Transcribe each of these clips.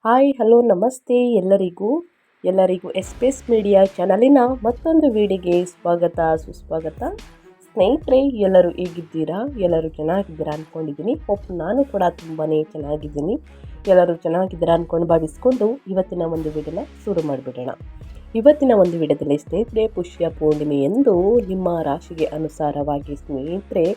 Hi hello ನಮಸ್ತೆ ಎಲ್ಲರಿಗೂ ಎಸ್ಪೇಸ್ media ಚಾನಲಿನ ಮತ್ತೊಂದು ವಿಡಿಯೋಗೆ ಸ್ವಾಗತ ಸುಸ್ವಾಗತ. ಸ್ನೇಹಿತರೆ, ಎಲ್ಲರೂ ಹೇಗಿದ್ದೀರಾ? ಎಲ್ಲರೂ ಚೆನ್ನಾಗಿದ್ದೀರಾ ಅಂದ್ಕೊಂಡಿದ್ದೀನಿ. ನಾನು ಕೂಡ ತುಂಬಾ ಚೆನ್ನಾಗಿದ್ದೀನಿ. ಎಲ್ಲರೂ ಚೆನ್ನಾಗಿದ್ದೀರಾ ಅಂದ್ಕೊಂಡು ಭಾವಿಸ್ಕೊಂಡು ಇವತ್ತಿನ ಒಂದು ವಿಡಿಯೋನ ಶುರು ಮಾಡಿಬಿಡೋಣ. ಇವತ್ತಿನ ಒಂದು ವಿಡಿಯೋದಲ್ಲಿ ಸ್ನೇಹಿತರೆ, ಪುಷ್ಯ ಪೂರ್ಣಿಮೆ ಎಂದು ನಿಮ್ಮ ರಾಶಿಗೆ ಅನುಸಾರವಾಗಿ ಸ್ನೇಹಿತರೆ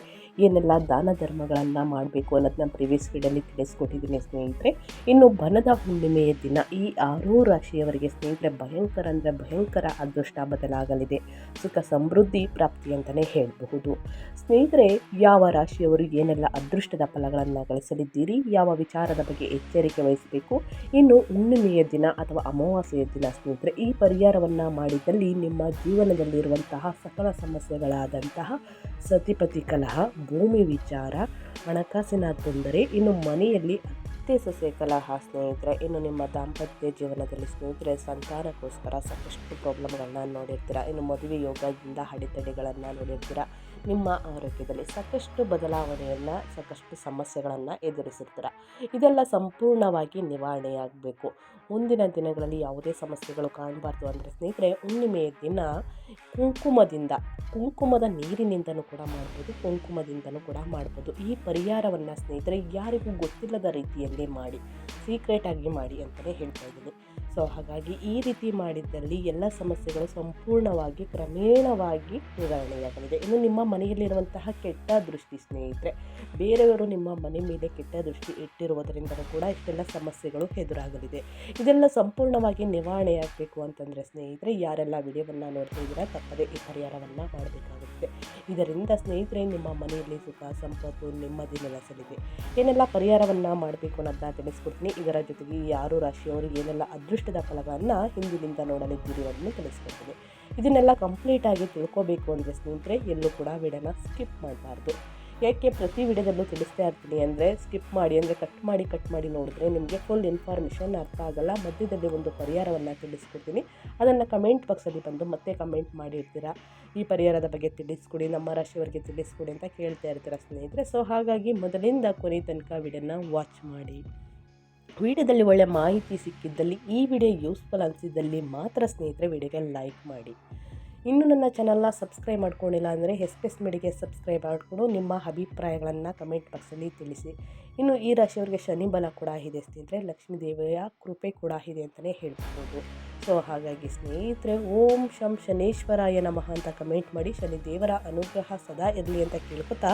ಏನೆಲ್ಲ ದಾನ ಧರ್ಮಗಳನ್ನು ಮಾಡಬೇಕು ಅನ್ನೋದನ್ನ ಪ್ರಿವಿಯಸ್ ವಿಡಿಯೋಲಿ ತಿಳಿಸ್ಕೊಟ್ಟಿದ್ದೀನಿ ಸ್ನೇಹಿತರೆ. ಇನ್ನು ಬನದ ಹುಣ್ಣಿಮೆಯ ದಿನ ಈ 6 ರಾಶಿಯವರಿಗೆ ಸ್ನೇಹಿತರೆ ಭಯಂಕರ ಅಂದರೆ ಭಯಂಕರ ಅದೃಷ್ಟ ಬದಲಾಗಲಿದೆ. ಸುಖ ಸಮೃದ್ಧಿ ಪ್ರಾಪ್ತಿ ಅಂತಲೇ ಹೇಳಬಹುದು. ಸ್ನೇಹಿತರೆ, ಯಾವ ರಾಶಿಯವರು ಏನೆಲ್ಲ ಅದೃಷ್ಟದ ಫಲಗಳನ್ನು ಗಳಿಸಲಿದ್ದೀರಿ, ಯಾವ ವಿಚಾರದ ಬಗ್ಗೆ ಎಚ್ಚರಿಕೆ ವಹಿಸಬೇಕು, ಇನ್ನು ಹುಣ್ಣಿಮೆಯ ದಿನ ಅಥವಾ ಅಮಾವಾಸ್ಯೆಯ ದಿನ ಸ್ನೇಹಿತರೆ ಈ ಪರಿಹಾರವನ್ನು ಮಾಡಿದಲ್ಲಿ ನಿಮ್ಮ ಜೀವನದಲ್ಲಿರುವಂತಹ ಸಕಲ ಸಮಸ್ಯೆಗಳಾದಂತಹ ಸತಿಪತಿ ಕಲಹ, ಭೂಮಿ ವಿಚಾರ, ಹಣಕಾಸಿನ ತೊಂದರೆ, ಇನ್ನು ಮನೆಯಲ್ಲಿ ಅತ್ತೆ ಸೊಸೆ ಕಲಹ ಸ್ನೇಹಿತರೆ, ಇನ್ನು ನಿಮ್ಮ ದಾಂಪತ್ಯ ಜೀವನದಲ್ಲಿ ಸ್ನೇಹಿತರೆ ಸಂತಾನಕ್ಕೋಸ್ಕರ ಸಾಕಷ್ಟು ಪ್ರಾಬ್ಲಮ್ಗಳನ್ನ ನೋಡಿರ್ತೀರ, ಇನ್ನು ಮದುವೆ ಯೋಗದಿಂದ ಅಡೆತಡೆಗಳನ್ನು ನೋಡಿರ್ತೀರ, ನಿಮ್ಮ ಆರೋಗ್ಯದಲ್ಲಿ ಸಾಕಷ್ಟು ಬದಲಾವಣೆಯನ್ನು ಸಾಕಷ್ಟು ಸಮಸ್ಯೆಗಳನ್ನು ಎದುರಿಸಿರ್ತೀರ. ಇದೆಲ್ಲ ಸಂಪೂರ್ಣವಾಗಿ ನಿವಾರಣೆಯಾಗಬೇಕು. ಮುಂದಿನ ದಿನಗಳಲ್ಲಿ ಯಾವುದೇ ಸಮಸ್ಯೆಗಳು ಕಾಣಬಾರ್ದು ಅಂದರೆ ಸ್ನೇಹಿತರೆ ಹುಣ್ಣಿಮೆಯ ದಿನ ಕುಂಕುಮದ ನೀರಿನಿಂದನೂ ಕೂಡ ಮಾಡ್ಬೋದು, ಕುಂಕುಮದಿಂದನೂ ಕೂಡ ಮಾಡ್ಬೋದು. ಈ ಪರಿಹಾರವನ್ನು ಸ್ನೇಹಿತರೆ ಯಾರಿಗೂ ಗೊತ್ತಿಲ್ಲದ ರೀತಿಯಲ್ಲಿ ಮಾಡಿ, ಸೀಕ್ರೆಟಾಗಿ ಮಾಡಿ ಅಂತಲೇ ಹೇಳ್ತಾ ಇದ್ದೀನಿ. ಸೊ ಹಾಗಾಗಿ ಈ ರೀತಿ ಮಾಡಿದ್ದಲ್ಲಿ ಎಲ್ಲ ಸಮಸ್ಯೆಗಳು ಸಂಪೂರ್ಣವಾಗಿ ಕ್ರಮೇಣವಾಗಿ ನಿವಾರಣೆಯಾಗಲಿದೆ. ಇನ್ನು ನಿಮ್ಮ ಮನೆಯಲ್ಲಿರುವಂತಹ ಕೆಟ್ಟ ದೃಷ್ಟಿ ಸ್ನೇಹಿತರೆ, ಬೇರೆಯವರು ನಿಮ್ಮ ಮನೆ ಮೇಲೆ ಕೆಟ್ಟ ದೃಷ್ಟಿ ಇಟ್ಟಿರುವುದರಿಂದಲೂ ಕೂಡ ಇಷ್ಟೆಲ್ಲ ಸಮಸ್ಯೆಗಳು ಎದುರಾಗಲಿದೆ. ಇದೆಲ್ಲ ಸಂಪೂರ್ಣವಾಗಿ ನಿವಾರಣೆಯಾಗಬೇಕು ಅಂತಂದರೆ ಸ್ನೇಹಿತರೆ ಯಾರೆಲ್ಲ ವಿಡಿಯೋವನ್ನು ನೋಡ್ತಾ ಇದ್ದೀರಾ ತಪ್ಪದೇ ಈ ಪರಿಹಾರವನ್ನು ಮಾಡಬೇಕಾಗುತ್ತೆ. ಇದರಿಂದ ಸ್ನೇಹಿತರೆ ನಿಮ್ಮ ಮನೆಯಲ್ಲಿ ಸುಖ ಸಂಪತ್ತು ನೆಮ್ಮದಿ ನೆಲೆಸಲಿದೆ. ಏನೆಲ್ಲ ಪರಿಹಾರವನ್ನು ಮಾಡಬೇಕು ಅನ್ನೋದನ್ನ ತಿಳಿಸ್ಕೊಡ್ತೀನಿ. ಇದರ ಜೊತೆಗೆ ಈ 6 ರಾಶಿಯವರು ಏನೆಲ್ಲ ಅದೃಷ್ಟದ ಫಲಗಳನ್ನು ಹಿಂದಿನಿಂದ ನೋಡಲಿದ್ದೀರಿ ಅನ್ನೋದನ್ನು ತಿಳಿಸ್ಕೊಡ್ತೀನಿ. ಇದನ್ನೆಲ್ಲ ಕಂಪ್ಲೀಟಾಗಿ ತಿಳ್ಕೋಬೇಕು ಅಂದರೆ ಸ್ನೇಹಿತರೆ ಎಲ್ಲೂ ಕೂಡ ವಿಡಿಯೋನ ಸ್ಕಿಪ್ ಮಾಡಬಾರ್ದು. ಯಾಕೆ ಪ್ರತಿ ವಿಡಿಯೋದಲ್ಲೂ ತಿಳಿಸ್ತಾ ಇರ್ತೀನಿ ಅಂದರೆ ಸ್ಕಿಪ್ ಮಾಡಿ ಅಂದರೆ ಕಟ್ ಮಾಡಿ ನೋಡಿದ್ರೆ ನಿಮಗೆ ಫುಲ್ ಇನ್ಫಾರ್ಮೇಷನ್ ಅರ್ಥ ಆಗಲ್ಲ. ಮಧ್ಯದಲ್ಲಿ ಒಂದು ಪರಿಹಾರವನ್ನು ತಿಳಿಸ್ಕೊಡ್ತೀನಿ, ಅದನ್ನು ಕಮೆಂಟ್ ಬಾಕ್ಸಲ್ಲಿ ಬಂದು ಮತ್ತೆ ಕಮೆಂಟ್ ಮಾಡಿರ್ತೀರಾ, ಈ ಪರಿಹಾರದ ಬಗ್ಗೆ ತಿಳಿಸ್ಕೊಡಿ, ನಮ್ಮ ರಾಶಿಯವರಿಗೆ ತಿಳಿಸ್ಕೊಡಿ ಅಂತ ಕೇಳ್ತಾ ಇರ್ತೀರ ಸ್ನೇಹಿತರೆ. ಸೊ ಹಾಗಾಗಿ ಮೊದಲಿಂದ ಕೊನೆ ತನಕ ವಿಡಿಯೋನ ವಾಚ್ ಮಾಡಿ. ವಿಡಿಯೋದಲ್ಲಿ ಒಳ್ಳೆ ಮಾಹಿತಿ ಸಿಕ್ಕಿದ್ದಲ್ಲಿ, ಈ ವಿಡಿಯೋ ಯೂಸ್ಫುಲ್ ಅನಿಸಿದ್ದಲ್ಲಿ ಮಾತ್ರ ಸ್ನೇಹಿತರೆ ವಿಡಿಯೋಗೆ ಲೈಕ್ ಮಾಡಿ. ಇನ್ನು ನನ್ನ ಚಾನಲ್ನ ಸಬ್ಸ್ಕ್ರೈಬ್ ಮಾಡ್ಕೊಂಡಿಲ್ಲ ಅಂದರೆ ಎಸ್ಪೇಸ್ ಮೀಡಿಯಾಗೆ ಸಬ್ಸ್ಕ್ರೈಬ್ ಮಾಡಿಕೊಂಡು ನಿಮ್ಮ ಅಭಿಪ್ರಾಯಗಳನ್ನು ಕಮೆಂಟ್ ಬಾಕ್ಸಲ್ಲಿ ತಿಳಿಸಿ. ಇನ್ನು ಈ ರಾಶಿಯವರಿಗೆ ಶನಿ ಬಲ ಕೂಡ ಇದೆ ಸ್ನೇಹಿತರೆ, ಲಕ್ಷ್ಮೀ ದೇವಿಯ ಕೃಪೆ ಕೂಡ ಇದೆ ಅಂತಲೇ ಹೇಳ್ಬೋದು. ಸೊ ಹಾಗಾಗಿ ಸ್ನೇಹಿತರೆ ಓಂ ಶಂ ಶನೇಶ್ವರಾಯ ನಮಃ ಅಂತ ಕಮೆಂಟ್ ಮಾಡಿ ಶನಿ ದೇವರ ಅನುಗ್ರಹ ಸದಾ ಇರಲಿ ಅಂತ ಕೇಳ್ಕೊತಾ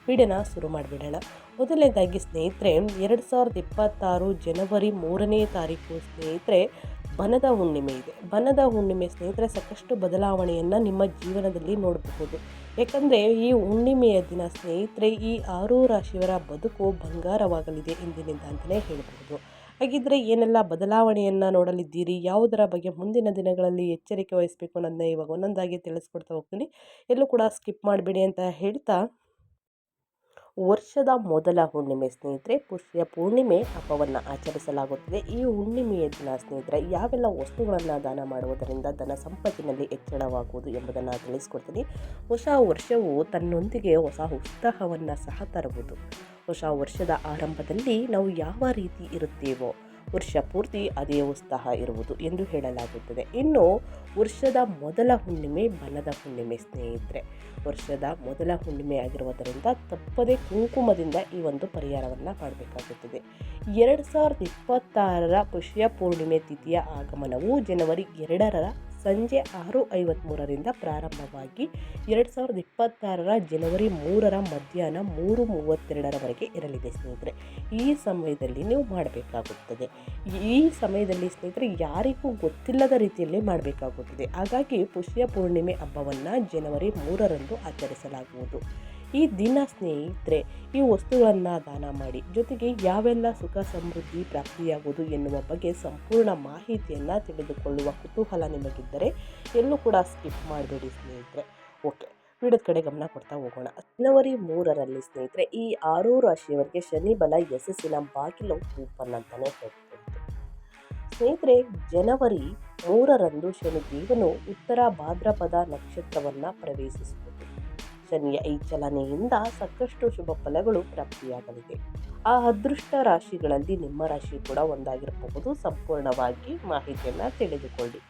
ವಿಡಿಯೋನ ಶುರು ಮಾಡಿಬಿಡೋಣ. ಮೊದಲನೇದಾಗಿ ಸ್ನೇಹಿತರೆ 2026 ಜನವರಿ 3ನೇ ತಾರೀಕು ಸ್ನೇಹಿತರೆ ಬನದ ಹುಣ್ಣಿಮೆ ಇದೆ. ಬನದ ಹುಣ್ಣಿಮೆ ಸ್ನೇಹಿತರೆ ಸಾಕಷ್ಟು ಬದಲಾವಣೆಯನ್ನು ನಿಮ್ಮ ಜೀವನದಲ್ಲಿ ನೋಡಬಹುದು. ಯಾಕಂದರೆ ಈ ಹುಣ್ಣಿಮೆಯ ದಿನ ಸ್ನೇಹಿತರೆ ಈ 6 ರಾಶಿಯವರ ಬದುಕು ಬಂಗಾರವಾಗಲಿದೆ ಇಂದಿನಿಂದ ಅಂತಲೇ ಹೇಳ್ಬೋದು. ಹಾಗಿದ್ರೆ ಏನೆಲ್ಲ ಬದಲಾವಣೆಯನ್ನು ನೋಡಲಿದ್ದೀರಿ, ಯಾವುದರ ಬಗ್ಗೆ ಮುಂದಿನ ದಿನಗಳಲ್ಲಿ ಎಚ್ಚರಿಕೆ ವಹಿಸಬೇಕು ಅನ್ನೋದನ್ನ ಇವಾಗ ಒಂದೊಂದಾಗಿ ತಿಳಿಸ್ಕೊಡ್ತಾ ಹೋಗ್ತೀನಿ. ಎಲ್ಲೂ ಕೂಡ ಸ್ಕಿಪ್ ಮಾಡಬೇಡಿ ಅಂತ ಹೇಳ್ತಾ, ವರ್ಷದ ಮೊದಲ ಹುಣ್ಣಿಮೆ ಸ್ನೇಹಿತರೆ ಪುಷ್ಯ ಪೂರ್ಣಿಮೆ ಹಬ್ಬವನ್ನು ಆಚರಿಸಲಾಗುತ್ತದೆ. ಈ ಹುಣ್ಣಿಮೆಯ ದಿನ ಸ್ನೇಹಿತರೆ ಯಾವೆಲ್ಲ ವಸ್ತುಗಳನ್ನು ದಾನ ಮಾಡುವುದರಿಂದ ಧನ ಸಂಪತ್ತಿನಲ್ಲಿ ಹೆಚ್ಚಳವಾಗುವುದು ಎಂಬುದನ್ನು ತಿಳಿಸ್ಕೊಡ್ತೀನಿ. ಹೊಸ ವರ್ಷವು ತನ್ನೊಂದಿಗೆ ಹೊಸ ಉತ್ಸಾಹವನ್ನು ಸಹ ತರುವುದು. ಹೊಸ ವರ್ಷದ ಆರಂಭದಲ್ಲಿ ನಾವು ಯಾವ ರೀತಿ ಇರುತ್ತೇವೋ ವರ್ಷ ಪೂರ್ತಿ ಅದೇ ಉತ್ಸಾಹ ಇರುವುದು ಎಂದು ಹೇಳಲಾಗುತ್ತದೆ. ಇನ್ನು ವರ್ಷದ ಮೊದಲ ಹುಣ್ಣಿಮೆ ಬನದ ಹುಣ್ಣಿಮೆ ಸ್ನೇಹಿತರೆ, ವರ್ಷದ ಮೊದಲ ಹುಣ್ಣಿಮೆ ಆಗಿರುವುದರಿಂದ ತಪ್ಪದೇ ಕುಂಕುಮದಿಂದ ಈ ಒಂದು ಪರಿಹಾರವನ್ನು ಮಾಡಬೇಕಾಗುತ್ತದೆ. 2026 ಪುಷ್ಯ ಪೂರ್ಣಿಮೆ ತಿಥಿಯ ಆಗಮನವು ಜನವರಿ 2ರ ಸಂಜೆ 6:53ರಿಂದ ಪ್ರಾರಂಭವಾಗಿ 2026 ಜನವರಿ 3ರ ಮಧ್ಯಾಹ್ನ 3:32ರವರೆಗೆ ಇರಲಿದೆ ಸ್ನೇಹಿತರೆ. ಈ ಸಮಯದಲ್ಲಿ ನೀವು ಮಾಡಬೇಕಾಗುತ್ತದೆ. ಈ ಸಮಯದಲ್ಲಿ ಸ್ನೇಹಿತರೆ ಯಾರಿಗೂ ಗೊತ್ತಿಲ್ಲದ ರೀತಿಯಲ್ಲಿ ಮಾಡಬೇಕಾಗುತ್ತದೆ. ಹಾಗಾಗಿ ಪುಷ್ಯ ಪೂರ್ಣಿಮೆ ಹಬ್ಬವನ್ನು ಜನವರಿ 3ರಂದು ಆಚರಿಸಲಾಗುವುದು. ಈ ದಿನ ಸ್ನೇಹಿತರೆ ಈ ವಸ್ತುಗಳನ್ನು ದಾನ ಮಾಡಿ, ಜೊತೆಗೆ ಯಾವೆಲ್ಲ ಸುಖ ಸಮೃದ್ಧಿ ಪ್ರಾಪ್ತಿಯಾಗುವುದು ಎನ್ನುವ ಬಗ್ಗೆ ಸಂಪೂರ್ಣ ಮಾಹಿತಿಯನ್ನು ತಿಳಿದುಕೊಳ್ಳುವ ಕುತೂಹಲ ನಿಮಗಿದ್ದರೆ ಎಲ್ಲೂ ಕೂಡ ಸ್ಕಿಪ್ ಮಾಡಬೇಡಿ ಸ್ನೇಹಿತರೆ. ಓಕೆ, ವಿಡಿಯೋದ ಕಡೆ ಗಮನ ಕೊಡ್ತಾ ಹೋಗೋಣ. ಜನವರಿ 3ರಲ್ಲಿ ಸ್ನೇಹಿತರೆ ಈ 6 ರಾಶಿಯವರಿಗೆ ಶನಿ ಬಲ ಯಶಸ್ಸಿನ ಬಾಗಿಲು ಓಪನ್ ಅಂತಲೇ ಹೇಳ್ಬೋದು ಸ್ನೇಹಿತರೆ. ಜನವರಿ 3ರಂದು ಶನಿ ದೇವನು ಉತ್ತರ ಭಾದ್ರಪದ ನಕ್ಷತ್ರವನ್ನು ಪ್ರವೇಶಿಸುವುದು. ಶನಿಯ ಈ ಚಲನೆಯಿಂದ ಸಾಕಷ್ಟು ಶುಭ ಫಲಗಳು ಪ್ರಾಪ್ತಿಯಾಗಲಿದೆ. ಆ ಅದೃಷ್ಟ ರಾಶಿಗಳಲ್ಲಿ ನಿಮ್ಮ ರಾಶಿ ಕೂಡ ಒಂದಾಗಿರಬಹುದು. ಸಂಪೂರ್ಣವಾಗಿ ಮಾಹಿತಿಯನ್ನು ತಿಳಿದುಕೊಳ್ಳಿ.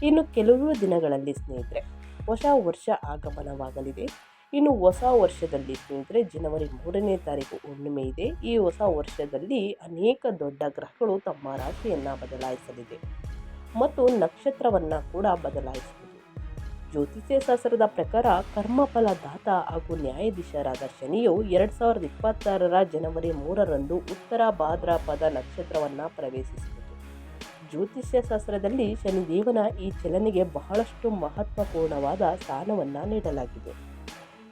ಇನ್ನು ಕೆಲವು ದಿನಗಳಲ್ಲಿ ಸ್ನೇಹಿತರೆ ಹೊಸ ವರ್ಷ ಆಗಮನವಾಗಲಿದೆ. ಇನ್ನು ಹೊಸ ವರ್ಷದಲ್ಲಿ ಸ್ನೇಹಿತರೆ ಜನವರಿ 3ನೇ ತಾರೀಕು ಹುಣ್ಣಿಮೆ ಇದೆ. ಈ ಹೊಸ ವರ್ಷದಲ್ಲಿ ಅನೇಕ ದೊಡ್ಡ ಗ್ರಹಗಳು ತಮ್ಮ ರಾಶಿಯನ್ನು ಬದಲಾಯಿಸಲಿದೆ ಮತ್ತು ನಕ್ಷತ್ರವನ್ನು ಕೂಡ ಬದಲಾಯಿಸಲಿದೆ. ಜ್ಯೋತಿಷ್ಯ ಶಾಸ್ತ್ರದ ಪ್ರಕಾರ ಕರ್ಮಫಲದಾತ ಹಾಗೂ ನ್ಯಾಯಾಧೀಶರಾದ ಶನಿಯು 2026 ಜನವರಿ 3ರಂದು ಉತ್ತರ ಭಾದ್ರಪದ ನಕ್ಷತ್ರವನ್ನು ಪ್ರವೇಶಿಸಿತು. ಜ್ಯೋತಿಷ್ಯ ಶಾಸ್ತ್ರದಲ್ಲಿ ಶನಿದೇವನ ಈ ಚಲನೆಗೆ ಬಹಳಷ್ಟು ಮಹತ್ವಪೂರ್ಣವಾದ ಸ್ಥಾನವನ್ನು ನೀಡಲಾಗಿದೆ.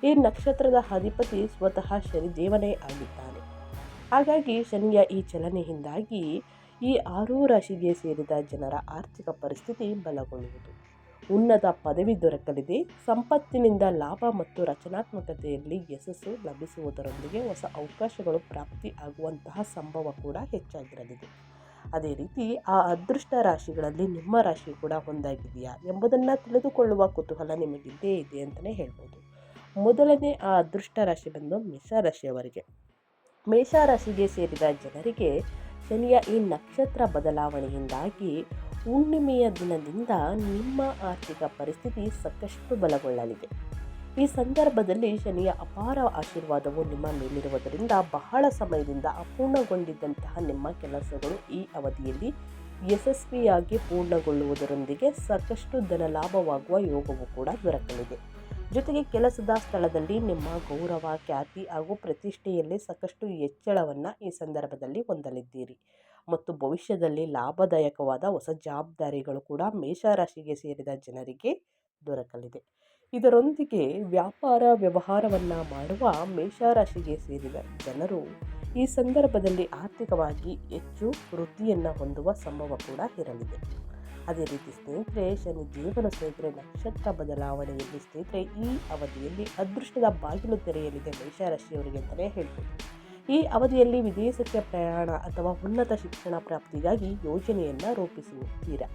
ಈ ನಕ್ಷತ್ರದ ಅಧಿಪತಿ ಸ್ವತಃ ಶನಿದೇವನೇ ಆಗಿದ್ದಾನೆ. ಹಾಗಾಗಿ ಶನಿಯ ಈ ಚಲನೆಯಿಂದಾಗಿ ಈ 6 ರಾಶಿಗೆ ಸೇರಿದ ಜನರ ಆರ್ಥಿಕ ಪರಿಸ್ಥಿತಿ ಬಲಗೊಳ್ಳುವುದು, ಉನ್ನತ ಪದವಿ ದೊರಕಲಿದೆ, ಸಂಪತ್ತಿನಿಂದ ಲಾಭ ಮತ್ತು ರಚನಾತ್ಮಕತೆಯಲ್ಲಿ ಯಶಸ್ಸು ಲಭಿಸುವುದರೊಂದಿಗೆ ಹೊಸ ಅವಕಾಶಗಳು ಪ್ರಾಪ್ತಿ ಆಗುವಂತಹ ಸಂಭವ ಕೂಡ ಹೆಚ್ಚಾಗಿರಲಿದೆ. ಅದೇ ರೀತಿ ಆ ಅದೃಷ್ಟ ರಾಶಿಗಳಲ್ಲಿ ನಿಮ್ಮ ರಾಶಿ ಕೂಡ ಒಂದಾಗಿದೆಯಾ ಎಂಬುದನ್ನು ತಿಳಿದುಕೊಳ್ಳುವ ಕುತೂಹಲ ನಿಮಗಿದ್ದೇ ಇದೆ ಅಂತಲೇ ಹೇಳ್ಬೋದು. ಮೊದಲನೇ ಆ ಅದೃಷ್ಟ ರಾಶಿ ಬಂದು ಮೇಷರಾಶಿಯವರಿಗೆ. ಮೇಷರಾಶಿಗೆ ಸೇರಿದ ಜನರಿಗೆ ಶನಿಯ ಈ ನಕ್ಷತ್ರ ಬದಲಾವಣೆಯಿಂದಾಗಿ ಹುಣ್ಣಿಮೆಯ ದಿನದಿಂದ ನಿಮ್ಮ ಆರ್ಥಿಕ ಪರಿಸ್ಥಿತಿ ಸಾಕಷ್ಟು ಬಲಗೊಳ್ಳಲಿದೆ. ಈ ಸಂದರ್ಭದಲ್ಲಿ ಶನಿಯ ಅಪಾರ ಆಶೀರ್ವಾದವು ನಿಮ್ಮ ಮೇಲಿರುವುದರಿಂದ ಬಹಳ ಸಮಯದಿಂದ ಅಪೂರ್ಣಗೊಂಡಿದ್ದಂತಹ ನಿಮ್ಮ ಕೆಲಸಗಳು ಈ ಅವಧಿಯಲ್ಲಿ ಯಶಸ್ವಿಯಾಗಿ ಪೂರ್ಣಗೊಳ್ಳುವುದರೊಂದಿಗೆ ಸಾಕಷ್ಟು ಧನ ಲಾಭವಾಗುವ ಯೋಗವು ಕೂಡ ದೊರಕಲಿದೆ. ಜೊತೆಗೆ ಕೆಲಸದ ಸ್ಥಳದಲ್ಲಿ ನಿಮ್ಮ ಗೌರವ, ಖ್ಯಾತಿ ಹಾಗೂ ಪ್ರತಿಷ್ಠೆಯಲ್ಲಿ ಸಾಕಷ್ಟು ಹೆಚ್ಚಳವನ್ನು ಈ ಸಂದರ್ಭದಲ್ಲಿ ಹೊಂದಲಿದ್ದೀರಿ ಮತ್ತು ಭವಿಷ್ಯದಲ್ಲಿ ಲಾಭದಾಯಕವಾದ ಹೊಸ ಜವಾಬ್ದಾರಿಗಳು ಕೂಡ ಮೇಷರಾಶಿಗೆ ಸೇರಿದ ಜನರಿಗೆ ದೊರಕಲಿದೆ. ಇದರೊಂದಿಗೆ ವ್ಯಾಪಾರ ವ್ಯವಹಾರವನ್ನು ಮಾಡುವ ಮೇಷರಾಶಿಗೆ ಸೇರಿದ ಜನರು ಈ ಸಂದರ್ಭದಲ್ಲಿ ಆರ್ಥಿಕವಾಗಿ ಹೆಚ್ಚು ವೃದ್ಧಿಯನ್ನು ಹೊಂದುವ ಸಂಭವ ಕೂಡ ಇರಲಿದೆ. ಅದೇ ರೀತಿ ಸ್ನೇಹಿತರೆ ಶನಿ ದೇವನ ಸ್ನೇಹಿತರೆ ನಕ್ಷತ್ರ ಬದಲಾವಣೆಯಲ್ಲಿ ಸ್ನೇಹಿತರೆ ಈ ಅವಧಿಯಲ್ಲಿ ಅದೃಷ್ಟದ ಬಾಗಿಲು ತೆರೆಯಲಿದೆ ಮೇಷರಾಶಿಯವರಿಗೆ ಅಂತಲೇ ಹೇಳ್ಬೋದು. ಈ ಅವಧಿಯಲ್ಲಿ ವಿದೇಶಕ್ಕೆ ಪ್ರಯಾಣ ಅಥವಾ ಉನ್ನತ ಶಿಕ್ಷಣ ಪ್ರಾಪ್ತಿಗಾಗಿ ಯೋಜನೆಯನ್ನು ರೂಪಿಸುತ್ತೀರಾ.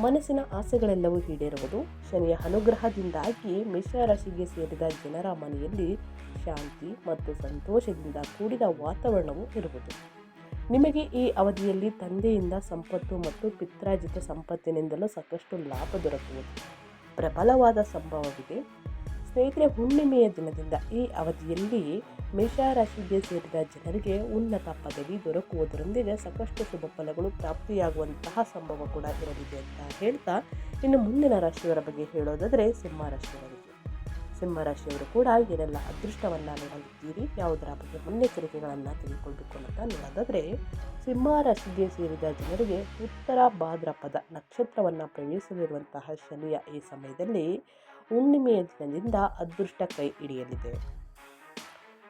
ಮನಸ್ಸಿನ ಆಸೆಗಳೆಲ್ಲವೂ ಈಡೇರುವುದು. ಶನಿಯ ಅನುಗ್ರಹದಿಂದಾಗಿ ಮೇಷರಾಶಿಗೆ ಸೇರಿದ ಜನರ ಮನೆಯಲ್ಲಿ ಶಾಂತಿ ಮತ್ತು ಸಂತೋಷದಿಂದ ಕೂಡಿದ ವಾತಾವರಣವು ಇರುವುದು. ನಿಮಗೆ ಈ ಅವಧಿಯಲ್ಲಿ ತಂದೆಯಿಂದ ಸಂಪತ್ತು ಮತ್ತು ಪಿತ್ರಾರ್ಜಿತ ಸಂಪತ್ತಿನಿಂದಲೂ ಸಾಕಷ್ಟು ಲಾಭ ದೊರಕುವುದು ಪ್ರಬಲವಾದ ಸಂಭವವಿದೆ. ಸ್ನೇಹಿತರೆ ಹುಣ್ಣಿಮೆಯ ದಿನದಿಂದ ಈ ಅವಧಿಯಲ್ಲಿ ಮೇಷರಾಶಿಗೆ ಸೇರಿದ ಜನರಿಗೆ ಉನ್ನತ ಪದವಿ ದೊರಕುವುದರೊಂದಿಗೆ ಸಾಕಷ್ಟು ಶುಭ ಫಲಗಳು ಪ್ರಾಪ್ತಿಯಾಗುವಂತಹ ಸಂಭವ ಕೂಡ ಇರಲಿದೆ ಅಂತ ಹೇಳ್ತಾ, ಇನ್ನು ಮುಂದಿನ ರಾಶಿಯವರ ಬಗ್ಗೆ ಹೇಳೋದಾದರೆ ಸಿಂಹರಾಶಿಯವರು ಕೂಡ ಏನೆಲ್ಲ ಅದೃಷ್ಟವನ್ನು ನೋಡಲಿದ್ದೀರಿ, ಯಾವುದರ ಬಗ್ಗೆ ಮುನ್ನೆಚ್ಚರಿಕೆಗಳನ್ನು ತೆಗೆದುಕೊಳ್ಬೇಕು ಅಂತ ನೋಡೋದಾದರೆ ಸಿಂಹರಾಶಿಗೆ ಸೇರಿದ ಜನರಿಗೆ ಉತ್ತರ ಭಾದ್ರಪದ ನಕ್ಷತ್ರವನ್ನು ಪ್ರವೇಶಿಸಿರುವಂತಹ ಶನಿಯ ಈ ಸಮಯದಲ್ಲಿ ಹುಣ್ಣಿಮೆಯ ದಿನದಿಂದ ಅದೃಷ್ಟ ಕೈ ಹಿಡಿಯಲಿದೆ.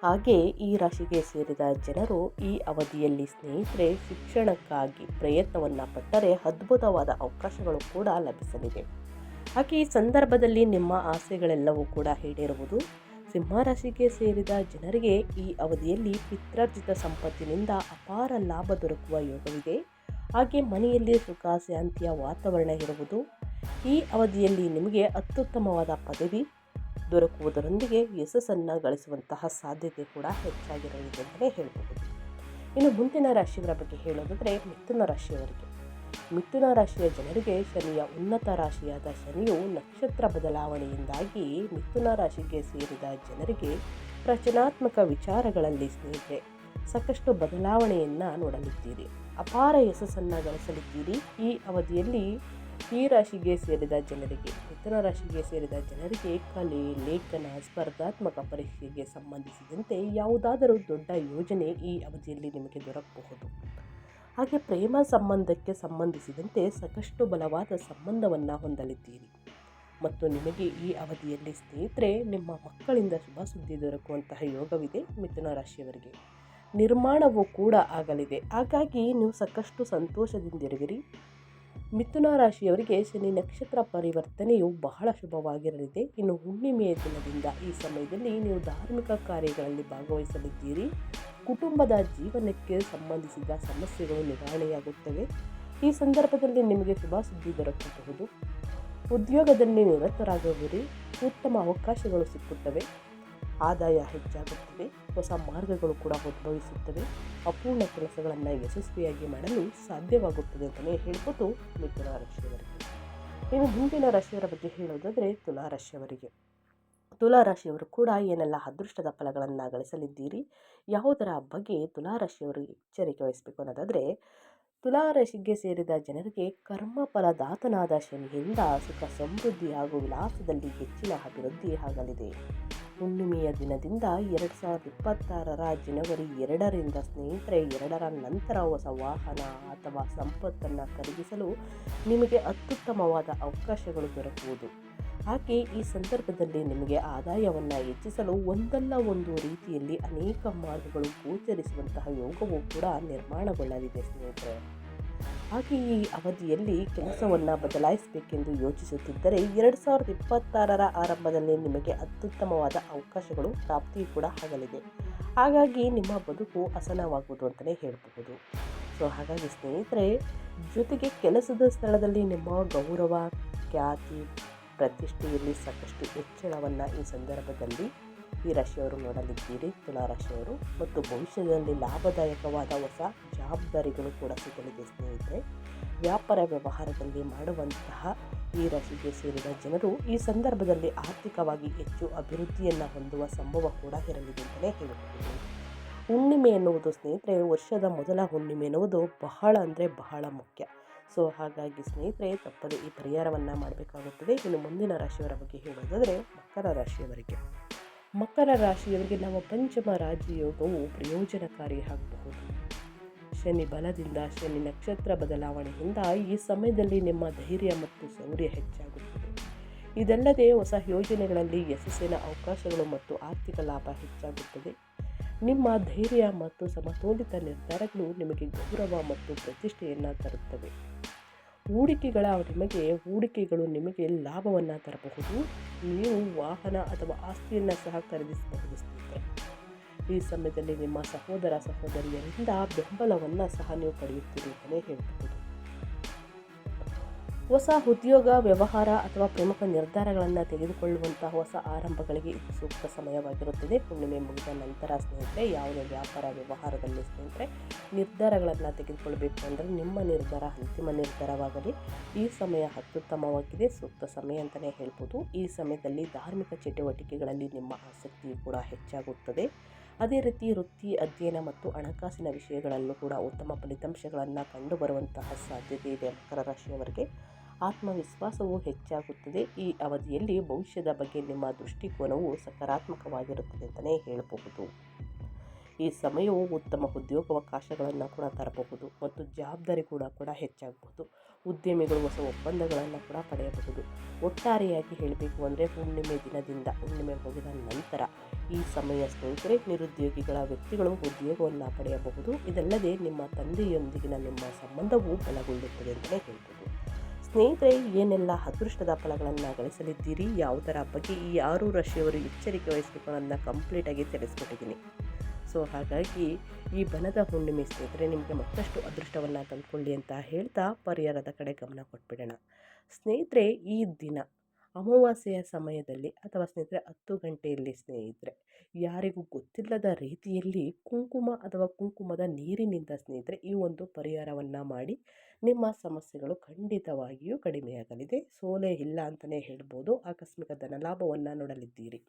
ಹಾಗೆ ಈ ರಾಶಿಗೆ ಸೇರಿದ ಜನರು ಈ ಅವಧಿಯಲ್ಲಿ ಸ್ನೇಹಿತರೆ ಶಿಕ್ಷಣಕ್ಕಾಗಿ ಪ್ರಯತ್ನವನ್ನು ಪಟ್ಟರೆ ಅದ್ಭುತವಾದ ಅವಕಾಶಗಳು ಕೂಡ ಲಭಿಸಲಿದೆ. ಹಾಗೆ ಈ ಸಂದರ್ಭದಲ್ಲಿ ನಿಮ್ಮ ಆಸೆಗಳೆಲ್ಲವೂ ಕೂಡ ಈಡೇರುವುದು. ಸಿಂಹರಾಶಿಗೆ ಸೇರಿದ ಜನರಿಗೆ ಈ ಅವಧಿಯಲ್ಲಿ ಪಿತ್ರಾರ್ಜಿತ ಸಂಪತ್ತಿನಿಂದ ಅಪಾರ ಲಾಭ ದೊರಕುವ ಯೋಗವಿದೆ. ಹಾಗೆ ಮನೆಯಲ್ಲಿ ಸುಖ ಶಾಂತಿಯ ವಾತಾವರಣ ಇರುವುದು. ಈ ಅವಧಿಯಲ್ಲಿ ನಿಮಗೆ ಅತ್ಯುತ್ತಮವಾದ ಪದವಿ ದೊರಕುವುದರೊಂದಿಗೆ ಯಶಸ್ಸನ್ನು ಗಳಿಸುವಂತಹ ಸಾಧ್ಯತೆ ಕೂಡ ಹೆಚ್ಚಾಗಿರಲಿದೆ ಅಂತಲೇ ಹೇಳಬಹುದು. ಇನ್ನು ಮುಂದಿನ ರಾಶಿಯವರ ಬಗ್ಗೆ ಹೇಳೋದಾದರೆ ಮಿಥುನ ರಾಶಿಯ ಜನರಿಗೆ ಶನಿಯ ಉನ್ನತ ರಾಶಿಯಾದ ಶನಿಯು ನಕ್ಷತ್ರ ಬದಲಾವಣೆಯಿಂದಾಗಿ ಮಿಥುನ ರಾಶಿಗೆ ಸೇರಿದ ಜನರಿಗೆ ರಚನಾತ್ಮಕ ವಿಚಾರಗಳಲ್ಲಿ ಸ್ನೇಹಿತರೆ ಸಾಕಷ್ಟು ಬದಲಾವಣೆಯನ್ನು ನೋಡಲಿದ್ದೀರಿ. ಅಪಾರ ಯಶಸ್ಸನ್ನು ಗಳಿಸಲಿದ್ದೀರಿ. ಈ ಅವಧಿಯಲ್ಲಿ ಈ ರಾಶಿಗೆ ಸೇರಿದ ಜನರಿಗೆ ಮಿಥುನ ರಾಶಿಗೆ ಸೇರಿದ ಜನರಿಗೆ ಕಲೆ, ಲೇಖನ, ಸ್ಪರ್ಧಾತ್ಮಕ ಪರೀಕ್ಷೆಗೆ ಸಂಬಂಧಿಸಿದಂತೆ ಯಾವುದಾದರೂ ದೊಡ್ಡ ಯೋಜನೆ ಈ ಅವಧಿಯಲ್ಲಿ ನಿಮಗೆ ದೊರಕಬಹುದು. ಹಾಗೆ ಪ್ರೇಮ ಸಂಬಂಧಕ್ಕೆ ಸಂಬಂಧಿಸಿದಂತೆ ಸಾಕಷ್ಟು ಬಲವಾದ ಸಂಬಂಧವನ್ನು ಹೊಂದಲಿದ್ದೀರಿ ಮತ್ತು ನಿಮಗೆ ಈ ಅವಧಿಯಲ್ಲಿ ಸ್ನೇಹಿತರೆ ನಿಮ್ಮ ಮಕ್ಕಳಿಂದ ಶುಭ ಸುದ್ದಿ ದೊರಕುವಂತಹ ಯೋಗವಿದೆ. ಮಿಥುನ ರಾಶಿಯವರಿಗೆ ನಿರ್ಮಾಣವೂ ಕೂಡ ಆಗಲಿದೆ. ಹಾಗಾಗಿ ನೀವು ಸಾಕಷ್ಟು ಸಂತೋಷದಿಂದಿರುವಿರಿ. ಮಿಥುನ ರಾಶಿಯವರಿಗೆ ಶನಿ ನಕ್ಷತ್ರ ಪರಿವರ್ತನೆಯು ಬಹಳ ಶುಭವಾಗಿರಲಿದೆ. ಇನ್ನು ಹುಣ್ಣಿಮೆಯ ದಿನದಿಂದ ಈ ಸಮಯದಲ್ಲಿ ನೀವು ಧಾರ್ಮಿಕ ಕಾರ್ಯಗಳಲ್ಲಿ ಭಾಗವಹಿಸಲಿದ್ದೀರಿ. ಕುಟುಂಬದ ಜೀವನಕ್ಕೆ ಸಂಬಂಧಿಸಿದ ಸಮಸ್ಯೆಗಳು ನಿವಾರಣೆಯಾಗುತ್ತವೆ. ಈ ಸಂದರ್ಭದಲ್ಲಿ ನಿಮಗೆ ಶುಭ ಸುದ್ದಿ ದೊರಕಬಹುದು. ಉದ್ಯೋಗದಲ್ಲಿ ನಿರತರಾಗುವಿರಿ. ಉತ್ತಮ ಅವಕಾಶಗಳು ಸಿಕ್ಕುತ್ತವೆ. ಆದಾಯ ಹೆಚ್ಚಾಗುತ್ತದೆ, ಹೊಸ ಮಾರ್ಗಗಳು ಕೂಡ ಉದ್ಭವಿಸುತ್ತವೆ, ಅಪೂರ್ಣ ಕೆಲಸಗಳನ್ನು ಯಶಸ್ವಿಯಾಗಿ ಮಾಡಲು ಸಾಧ್ಯವಾಗುತ್ತದೆ ಅಂತಲೇ ಹೇಳ್ಬೋದು ಮಿಥುನ ರಾಶಿಯವರಿಗೆ. ಇನ್ನು ಮುಂದಿನ ರಾಶಿಯವರ ಬಗ್ಗೆ ಹೇಳೋದಾದರೆ ತುಲಾ ರಾಶಿಯವರಿಗೆ. ತುಲಾ ರಾಶಿಯವರು ಕೂಡ ಏನೆಲ್ಲ ಅದೃಷ್ಟದ ಫಲಗಳನ್ನು ಗಳಿಸಲಿದ್ದೀರಿ, ಯಾವುದರ ಬಗ್ಗೆ ತುಲಾ ರಾಶಿಯವರು ಎಚ್ಚರಿಕೆ ವಹಿಸಬೇಕು ಅನ್ನೋದಾದರೆ, ತುಲಾ ರಾಶಿಗೆ ಸೇರಿದ ಜನರಿಗೆ ಕರ್ಮ ಫಲದಾತನಾದ ಶನಿಯಿಂದ ಸುಖ ಸಮೃದ್ಧಿ ಹಾಗೂ ವಿಲಾಸದಲ್ಲಿ ಹೆಚ್ಚಿನ ಅಭಿವೃದ್ಧಿ ಆಗಲಿದೆ. ಹುಣ್ಣಿಮೆಯ ದಿನದಿಂದ 2026 ಜನವರಿ 2ರಿಂದ ಸ್ನೇಹಿತರೆ 2ರ ನಂತರ ಹೊಸ ವಾಹನ ಅಥವಾ ಸಂಪತ್ತನ್ನು ಖರೀದಿಸಲು ನಿಮಗೆ ಅತ್ಯುತ್ತಮವಾದ ಅವಕಾಶಗಳು ದೊರಕುವುದು. ಹಾಗೆ ಈ ಸಂದರ್ಭದಲ್ಲಿ ನಿಮಗೆ ಆದಾಯವನ್ನು ಹೆಚ್ಚಿಸಲು ಒಂದಲ್ಲ ಒಂದು ರೀತಿಯಲ್ಲಿ ಅನೇಕ ಮಾರ್ಗಗಳು ಗೋಚರಿಸುವಂತಹ ಯೋಗವೂ ಕೂಡ ನಿರ್ಮಾಣಗೊಳ್ಳಲಿದೆ ಸ್ನೇಹಿತರೆ. ಹಾಗೆ ಈ ಅವಧಿಯಲ್ಲಿ ಕೆಲಸವನ್ನು ಬದಲಾಯಿಸಬೇಕೆಂದು ಯೋಚಿಸುತ್ತಿದ್ದರೆ 2026 ಆರಂಭದಲ್ಲಿ ನಿಮಗೆ ಅತ್ಯುತ್ತಮವಾದ ಅವಕಾಶಗಳು ಪ್ರಾಪ್ತಿ ಕೂಡ ಆಗಲಿದೆ. ಹಾಗಾಗಿ ನಿಮ್ಮ ಬದುಕು ಹಸನವಾಗುವುದು ಅಂತಲೇ ಹೇಳಬಹುದು. ಹಾಗಾಗಿ ಸ್ನೇಹಿತರೆ, ಜೊತೆಗೆ ಕೆಲಸದ ಸ್ಥಳದಲ್ಲಿ ನಿಮ್ಮ ಗೌರವ, ಖ್ಯಾತಿ, ಪ್ರತಿಷ್ಠೆಯಲ್ಲಿ ಸಾಕಷ್ಟು ಹೆಚ್ಚಳವನ್ನು ಈ ಸಂದರ್ಭದಲ್ಲಿ ಈ ರಾಶಿಯವರು ನೋಡಲಿದ್ದೀರಿ ತುಲಾ ರಾಶಿಯವರು. ಮತ್ತು ಭವಿಷ್ಯದಲ್ಲಿ ಲಾಭದಾಯಕವಾದ ಹೊಸ ಜವಾಬ್ದಾರಿಗಳು ಕೂಡ ಸಿಗಲಿದೆ ಸ್ನೇಹಿತರೆ. ವ್ಯಾಪಾರ ವ್ಯವಹಾರದಲ್ಲಿ ಮಾಡುವಂತಹ ಈ ರಾಶಿಗೆ ಸೇರಿದ ಜನರು ಈ ಸಂದರ್ಭದಲ್ಲಿ ಆರ್ಥಿಕವಾಗಿ ಹೆಚ್ಚು ಅಭಿವೃದ್ಧಿಯನ್ನು ಹೊಂದುವ ಸಂಭವ ಕೂಡ ಇರಲಿದೆ ಅಂತಲೇ ಹೇಳಬಹುದು. ಹುಣ್ಣಿಮೆ ಎನ್ನುವುದು ಸ್ನೇಹಿತರೆ, ವರ್ಷದ ಮೊದಲ ಹುಣ್ಣಿಮೆ ಎನ್ನುವುದು ಬಹಳ ಅಂದರೆ ಬಹಳ ಮುಖ್ಯ. ಹಾಗಾಗಿ ಸ್ನೇಹಿತರೆ, ತಪ್ಪದೆ ಈ ಪರಿಹಾರವನ್ನು ಮಾಡಬೇಕಾಗುತ್ತದೆ. ಇನ್ನು ಮುಂದಿನ ರಾಶಿಯವರ ಬಗ್ಗೆ ಹೇಳೋದಾದರೆ ಮಕರ ರಾಶಿಯವರಿಗೆ. ಮಕರ ರಾಶಿಯವರಿಗೆ ನಮ್ಮ ಪಂಚಮ ರಾಜಯೋಗವು ಪ್ರಯೋಜನಕಾರಿ ಆಗಬಹುದು. ಶನಿ ಬಲದಿಂದ, ಶನಿ ನಕ್ಷತ್ರ ಬದಲಾವಣೆಯಿಂದ ಈ ಸಮಯದಲ್ಲಿ ನಿಮ್ಮ ಧೈರ್ಯ ಮತ್ತು ಶೌರ್ಯ ಹೆಚ್ಚಾಗುತ್ತದೆ. ಇದಲ್ಲದೆ ಹೊಸ ಯೋಜನೆಗಳಲ್ಲಿ ಯಶಸ್ಸಿನ ಅವಕಾಶಗಳು ಮತ್ತು ಆರ್ಥಿಕ ಲಾಭ ಹೆಚ್ಚಾಗುತ್ತದೆ. ನಿಮ್ಮ ಧೈರ್ಯ ಮತ್ತು ಸಮತೋಲಿತ ನಿರ್ಧಾರಗಳು ನಿಮಗೆ ಗೌರವ ಮತ್ತು ಪ್ರತಿಷ್ಠೆಯನ್ನು ತರುತ್ತವೆ. ಹೂಡಿಕೆಗಳು ನಿಮಗೆ ಲಾಭವನ್ನು ತರಬಹುದು. ನೀವು ವಾಹನ ಅಥವಾ ಆಸ್ತಿಯನ್ನು ಸಹ ಖರೀದಿಸಬಹುದು ಸ್ನೇಹಿತರೆ. ಈ ಸಮಯದಲ್ಲಿ ನಿಮ್ಮ ಸಹೋದರ ಸಹೋದರಿಯರಿಂದ ಬೆಂಬಲವನ್ನು ಸಹ ನೀವು ಪಡೆಯುತ್ತೀರಿ ಅಂತಲೇ ಹೇಳಬಹುದು. ಹೊಸ ಉದ್ಯೋಗ, ವ್ಯವಹಾರ ಅಥವಾ ಪ್ರಮುಖ ನಿರ್ಧಾರಗಳನ್ನು ತೆಗೆದುಕೊಳ್ಳುವಂತಹ ಹೊಸ ಆರಂಭಗಳಿಗೆ ಇದು ಸೂಕ್ತ ಸಮಯವಾಗಿರುತ್ತದೆ. ಹುಣ್ಣಿಮೆ ಮುಗಿದ ನಂತರ ಸ್ನೇಹಿತರೆ, ಯಾವುದೇ ವ್ಯಾಪಾರ ವ್ಯವಹಾರದಲ್ಲಿ ಸ್ನೇಹಿತರೆ ನಿರ್ಧಾರಗಳನ್ನು ತೆಗೆದುಕೊಳ್ಬೇಕು ಅಂದರೆ ನಿಮ್ಮ ನಿರ್ಧಾರ ಅಂತಿಮ ನಿರ್ಧಾರವಾಗಲಿ. ಈ ಸಮಯ ಅತ್ಯುತ್ತಮವಾಗಿದೆ, ಸೂಕ್ತ ಸಮಯ ಅಂತಲೇ ಹೇಳ್ಬೋದು. ಈ ಸಮಯದಲ್ಲಿ ಧಾರ್ಮಿಕ ಚಟುವಟಿಕೆಗಳಲ್ಲಿ ನಿಮ್ಮ ಆಸಕ್ತಿ ಕೂಡ ಹೆಚ್ಚಾಗುತ್ತದೆ. ಅದೇ ರೀತಿ ವೃತ್ತಿ, ಅಧ್ಯಯನ ಮತ್ತು ಹಣಕಾಸಿನ ವಿಷಯಗಳಲ್ಲೂ ಕೂಡ ಉತ್ತಮ ಫಲಿತಾಂಶಗಳನ್ನು ಕಂಡುಬರುವಂತಹ ಸಾಧ್ಯತೆ ಇದೆ. ಮಕರ ರಾಶಿಯವರಿಗೆ ಆತ್ಮವಿಶ್ವಾಸವು ಹೆಚ್ಚಾಗುತ್ತದೆ. ಈ ಅವಧಿಯಲ್ಲಿ ಭವಿಷ್ಯದ ಬಗ್ಗೆ ನಿಮ್ಮ ದೃಷ್ಟಿಕೋನವು ಸಕಾರಾತ್ಮಕವಾಗಿರುತ್ತದೆ ಅಂತಲೇ ಹೇಳಬಹುದು. ಈ ಸಮಯವು ಉತ್ತಮ ಉದ್ಯೋಗಾವಕಾಶಗಳನ್ನು ಕೂಡ ತರಬಹುದು ಮತ್ತು ಜವಾಬ್ದಾರಿ ಕೂಡ ಹೆಚ್ಚಾಗಬಹುದು. ಉದ್ಯಮಿಗಳು ಹೊಸ ಒಪ್ಪಂದಗಳನ್ನು ಕೂಡ ಪಡೆಯಬಹುದು. ಒಟ್ಟಾರೆಯಾಗಿ ಹೇಳಬೇಕು ಅಂದರೆ ಹುಣ್ಣಿಮೆ ಮುಗಿದ ನಂತರ ಈ ಸಮಯ ಸ್ನೇಹಿತರೆ, ನಿರುದ್ಯೋಗಿಗಳ ವ್ಯಕ್ತಿಗಳು ಉದ್ಯೋಗವನ್ನು ಪಡೆಯಬಹುದು. ಇದಲ್ಲದೆ ನಿಮ್ಮ ತಂದೆಯೊಂದಿಗಿನ ನಿಮ್ಮ ಸಂಬಂಧವು ಬಲಗೊಳ್ಳುತ್ತದೆ ಅಂತಲೇ ಹೇಳ್ಬೋದು. ಸ್ನೇಹಿತರೆ, ಏನೆಲ್ಲ ಅದೃಷ್ಟದ ಫಲಗಳನ್ನು ಗಳಿಸಲಿದ್ದೀರಿ, ಯಾವುದರ ಬಗ್ಗೆ ಈ 6 ರಾಶಿಯವರು ಎಚ್ಚರಿಕೆ ವಹಿಸಬೇಕು ಅನ್ನೋದನ್ನ ಕಂಪ್ಲೀಟಾಗಿ ತಿಳಿಸ್ಕೊಟ್ಟಿದ್ದೀನಿ. ಹಾಗಾಗಿ ಈ ಬನದ ಹುಣ್ಣಿಮೆ ಸ್ನೇಹಿತರೆ ನಿಮಗೆ ಮತ್ತಷ್ಟು ಅದೃಷ್ಟವನ್ನು ತಂದುಕೊಳ್ಳಿ ಅಂತ ಹೇಳ್ತಾ ಪರಿಹಾರದ ಕಡೆ ಗಮನ ಕೊಟ್ಬಿಡೋಣ. ಸ್ನೇಹಿತರೆ, ಈ ದಿನ ಅಮಾವಾಸ್ಯೆಯ ಸಮಯದಲ್ಲಿ ಅಥವಾ ಸ್ನೇಹಿತರೆ 10 ಗಂಟೆಯಲ್ಲಿ ಸ್ನೇಹಿತರೆ ಯಾರಿಗೂ ಗೊತ್ತಿಲ್ಲದ ರೀತಿಯಲ್ಲಿ ಕುಂಕುಮ ಅಥವಾ ಕುಂಕುಮದ ನೀರಿನಿಂದ ಸ್ನೇಹಿತರೆ ಈ ಒಂದು ಪರಿಹಾರವನ್ನು ಮಾಡಿ ನಿಮ್ಮ ಸಮಸ್ಯೆಗಳು ಖಂಡಿತವಾಗಿಯೂ ಕಡಿಮೆಯಾಗಲಿದೆ. ಸೋಲೆ ಇಲ್ಲ ಅಂತಲೇ ಹೇಳ್ಬೋದು. ಆಕಸ್ಮಿಕ ಧನಲಾಭವನ್ನು ನೋಡಲಿದ್ದೀರಿ.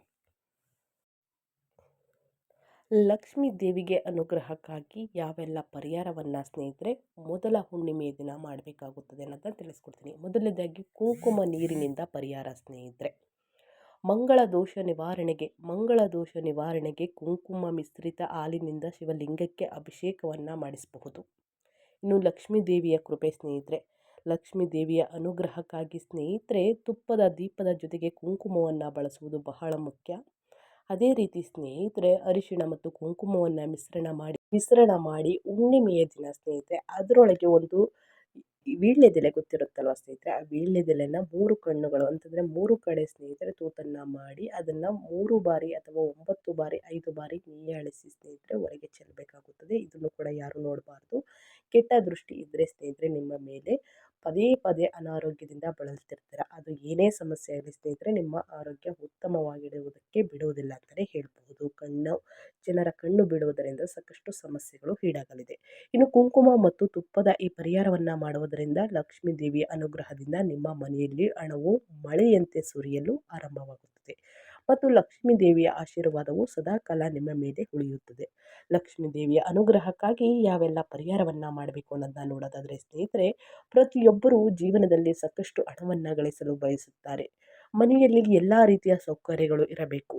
ಲಕ್ಷ್ಮೀ ದೇವಿಗೆ ಅನುಗ್ರಹಕ್ಕಾಗಿ ಯಾವೆಲ್ಲ ಪರಿಹಾರವನ್ನು ಸ್ನೇಹಿತರೆ ಮೊದಲ ಹುಣ್ಣಿಮೆಯ ದಿನ ಮಾಡಬೇಕಾಗುತ್ತದೆ ಅನ್ನೋದನ್ನು ತಿಳಿಸ್ಕೊಡ್ತೀನಿ. ಮೊದಲನೇದಾಗಿ ಕುಂಕುಮ ನೀರಿನಿಂದ ಪರಿಹಾರ ಸ್ನೇಹಿತರೆ. ಮಂಗಳ ದೋಷ ನಿವಾರಣೆಗೆ ಕುಂಕುಮ ಮಿಶ್ರಿತ ಹಾಲಿನಿಂದ ಶಿವಲಿಂಗಕ್ಕೆ ಅಭಿಷೇಕವನ್ನು ಮಾಡಿಸಬಹುದು. ಇನ್ನು ಲಕ್ಷ್ಮೀ ದೇವಿಯ ಕೃಪೆ ಸ್ನೇಹಿತರೆ, ಲಕ್ಷ್ಮೀ ದೇವಿಯ ಅನುಗ್ರಹಕ್ಕಾಗಿ ಸ್ನೇಹಿತರೆ ತುಪ್ಪದ ದೀಪದ ಜೊತೆಗೆ ಕುಂಕುಮವನ್ನು ಬಳಸುವುದು ಬಹಳ ಮುಖ್ಯ. ಅದೇ ರೀತಿ ಸ್ನೇಹಿತರೆ ಅರಿಶಿಣ ಮತ್ತು ಕುಂಕುಮವನ್ನು ಮಿಶ್ರಣ ಮಾಡಿ ಹುಣ್ಣಿಮೆಯ ದಿನ ಸ್ನೇಹಿತರೆ ಅದರೊಳಗೆ ಒಂದು ವೀಳ್ಯದೆಲೆ ಗೊತ್ತಿರುತ್ತಲ್ವ ಸ್ನೇಹಿತರೆ, ಆ ವೀಳ್ಯದೆಲೆನ 3 ಕಣ್ಣುಗಳು ಅಂತಂದರೆ 3 ಕಡೆ ಸ್ನೇಹಿತರೆ ತೂತನ್ನು ಮಾಡಿ ಅದನ್ನು 3 ಬಾರಿ ಅಥವಾ 9 ಬಾರಿ 5 ಬಾರಿ ನೀಯಾಳಿಸಿ ಸ್ನೇಹಿತರೆ ಹೊರಗೆ ಚೆಲ್ಲಬೇಕಾಗುತ್ತದೆ. ಇದನ್ನು ಕೂಡ ಯಾರು ನೋಡಬಾರ್ದು. ಕೆಟ್ಟ ದೃಷ್ಟಿ ಇದ್ದರೆ ಸ್ನೇಹಿತರೆ ನಿಮ್ಮ ಮೇಲೆ ಪದೇ ಪದೇ ಅನಾರೋಗ್ಯದಿಂದ ಬಳಲ್ತಿರ್ತೀರ. ಅದು ಏನೇ ಸಮಸ್ಯೆ ಆಗಲಿ ಸ್ನೇಹಿತರೆ, ನಿಮ್ಮ ಆರೋಗ್ಯ ಉತ್ತಮವಾಗಿಡುವುದಕ್ಕೆ ಬಿಡುವುದಿಲ್ಲ ಅಂತಲೇ ಹೇಳಬಹುದು. ಜನರ ಕಣ್ಣು ಬಿಡುವುದರಿಂದ ಸಾಕಷ್ಟು ಸಮಸ್ಯೆಗಳು ಈಡಾಗಲಿದೆ. ಇನ್ನು ಕುಂಕುಮ ಮತ್ತು ತುಪ್ಪದ ಈ ಪರಿಹಾರವನ್ನು ಮಾಡುವುದರಿಂದ ಲಕ್ಷ್ಮೀ ದೇವಿಯ ಅನುಗ್ರಹದಿಂದ ನಿಮ್ಮ ಮನೆಯಲ್ಲಿ ಹಣವು ಮಳೆಯಂತೆ ಸುರಿಯಲು ಆರಂಭವಾಗುತ್ತದೆ ಮತ್ತು ಲಕ್ಷ್ಮೀ ದೇವಿಯ ಆಶೀರ್ವಾದವು ಸದಾಕಾಲ ನಿಮ್ಮ ಮೇಲೆ ಉಳಿಯುತ್ತದೆ. ಲಕ್ಷ್ಮೀ ದೇವಿಯ ಅನುಗ್ರಹಕ್ಕಾಗಿ ಯಾವೆಲ್ಲ ಪರಿಹಾರವನ್ನ ಮಾಡಬೇಕು ಅನ್ನೋದನ್ನ ನೋಡೋದಾದ್ರೆ ಸ್ನೇಹಿತರೆ, ಪ್ರತಿಯೊಬ್ಬರೂ ಜೀವನದಲ್ಲಿ ಸಾಕಷ್ಟು ಹಣವನ್ನು ಗಳಿಸಲು ಬಯಸುತ್ತಾರೆ. ಮನೆಯಲ್ಲಿ ಎಲ್ಲ ರೀತಿಯ ಸೌಕರ್ಯಗಳು ಇರಬೇಕು,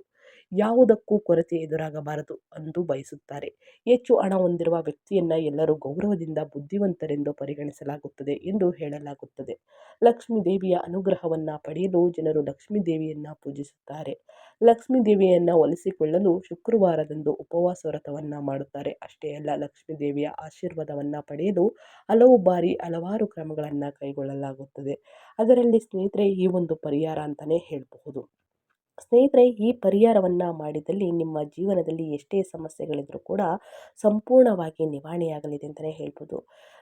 ಯಾವುದಕ್ಕೂ ಕೊರತೆ ಎದುರಾಗಬಾರದು ಎಂದು ಬಯಸುತ್ತಾರೆ. ಹೆಚ್ಚು ಹಣ ಹೊಂದಿರುವ ವ್ಯಕ್ತಿಯನ್ನ ಎಲ್ಲರೂ ಗೌರವದಿಂದ ಬುದ್ಧಿವಂತರೆಂದು ಪರಿಗಣಿಸಲಾಗುತ್ತದೆ ಎಂದು ಹೇಳಲಾಗುತ್ತದೆ. ಲಕ್ಷ್ಮೀ ದೇವಿಯ ಅನುಗ್ರಹವನ್ನ ಪಡೆಯಲು ಜನರು ಲಕ್ಷ್ಮೀ ದೇವಿಯನ್ನ ಪೂಜಿಸುತ್ತಾರೆ. ಲಕ್ಷ್ಮೀ ದೇವಿಯನ್ನ ಒಲಿಸಿಕೊಳ್ಳಲು ಶುಕ್ರವಾರದಂದು ಉಪವಾಸ ವ್ರತವನ್ನ ಮಾಡುತ್ತಾರೆ. ಅಷ್ಟೇ ಅಲ್ಲ, ಲಕ್ಷ್ಮೀ ದೇವಿಯ ಆಶೀರ್ವಾದವನ್ನ ಪಡೆಯಲು ಹಲವು ಬಾರಿ ಹಲವಾರು ಕ್ರಮಗಳನ್ನ ಕೈಗೊಳ್ಳಲಾಗುತ್ತದೆ. ಅದರಲ್ಲಿ ಸ್ನೇಹಿತರೆ ಈ ಒಂದು ಪರಿಹಾರ ಅಂತಾನೆ ಹೇಳಬಹುದು. ಸ್ನೇಹಿತರೆ, ಈ ಪರಿಹಾರವನ್ನು ಮಾಡಿದಲ್ಲಿ ನಿಮ್ಮ ಜೀವನದಲ್ಲಿ ಎಷ್ಟೇ ಸಮಸ್ಯೆಗಳಿದ್ರೂ ಕೂಡ ಸಂಪೂರ್ಣವಾಗಿ ನಿವಾರಣೆಯಾಗಲಿದೆ ಅಂತಲೇ ಹೇಳ್ಬೋದು.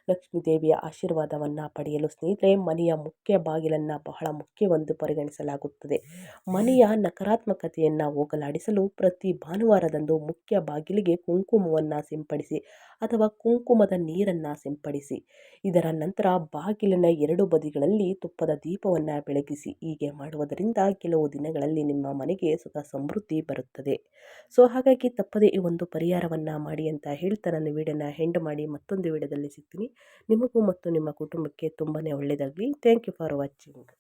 ಲಕ್ಷ್ಮೀ ದೇವಿಯ ಆಶೀರ್ವಾದವನ್ನು ಪಡೆಯಲು ಸ್ನೇಹಿತರೆ ಮನೆಯ ಮುಖ್ಯ ಬಾಗಿಲನ್ನು ಬಹಳ ಮುಖ್ಯವೆಂದು ಪರಿಗಣಿಸಲಾಗುತ್ತದೆ. ಮನೆಯ ನಕಾರಾತ್ಮಕತೆಯನ್ನು ಹೋಗಲಾಡಿಸಲು ಪ್ರತಿ ಭಾನುವಾರದಂದು ಮುಖ್ಯ ಬಾಗಿಲಿಗೆ ಕುಂಕುಮವನ್ನು ಸಿಂಪಡಿಸಿ ಅಥವಾ ಕುಂಕುಮದ ನೀರನ್ನು ಸಿಂಪಡಿಸಿ. ಇದರ ನಂತರ ಬಾಗಿಲಿನ 2 ಬದಿಗಳಲ್ಲಿ ತುಪ್ಪದ ದೀಪವನ್ನು ಬೆಳಗಿಸಿ. ಹೀಗೆ ಮಾಡುವುದರಿಂದ ಕೆಲವು ದಿನಗಳಲ್ಲಿ ನಿಮ್ಮ ಮನೆಗೆ ಸುಖ ಸಮೃದ್ಧಿ ಬರುತ್ತದೆ. ಸೊ ಹಾಗಾಗಿ ತಪ್ಪದೇ ಈ ಒಂದು ಪರಿಹಾರವನ್ನು ಮಾಡಿ ಅಂತ ಹೇಳ್ತಾ ನನ್ನ ವಿಡಿಯೋನ ಎಂಡ್ ಮಾಡಿ ಮತ್ತೊಂದು ವಿಡಿಯೋದಲ್ಲಿ ಸಿಗ್ತೀನಿ. ನಿಮಗೂ ಮತ್ತು ನಿಮ್ಮ ಕುಟುಂಬಕ್ಕೆ ತುಂಬಾ ಒಳ್ಳೆಯದಾಗಲಿ. Thank you for watching.